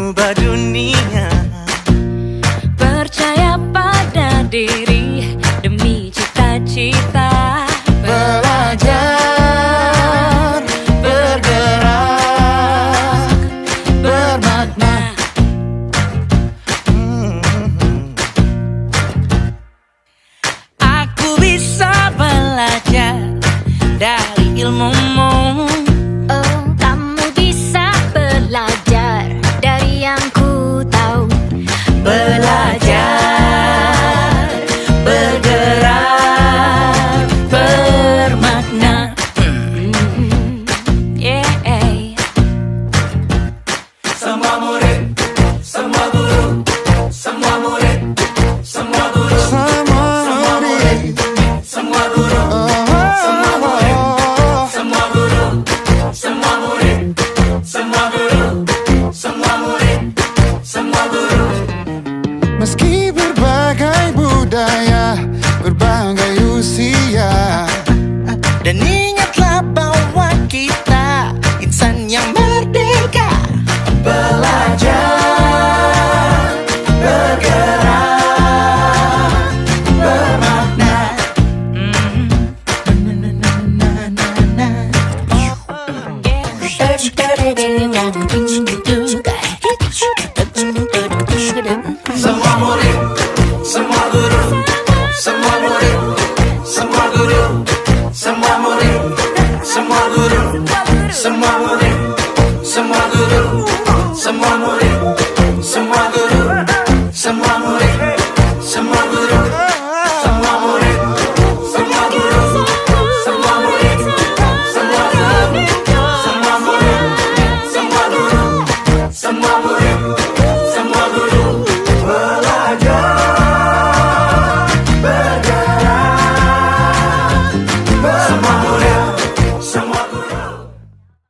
mengubah dunia. Percaya pada diri demi cita-cita. Belajar, bergerak, bermakna. Aku bisa belajar dari ilmumu. Oh, kamu bisa belajar dari yang ku tahu. Belajar, bergerak, bermakna. Yeah. Semua murid, semua guru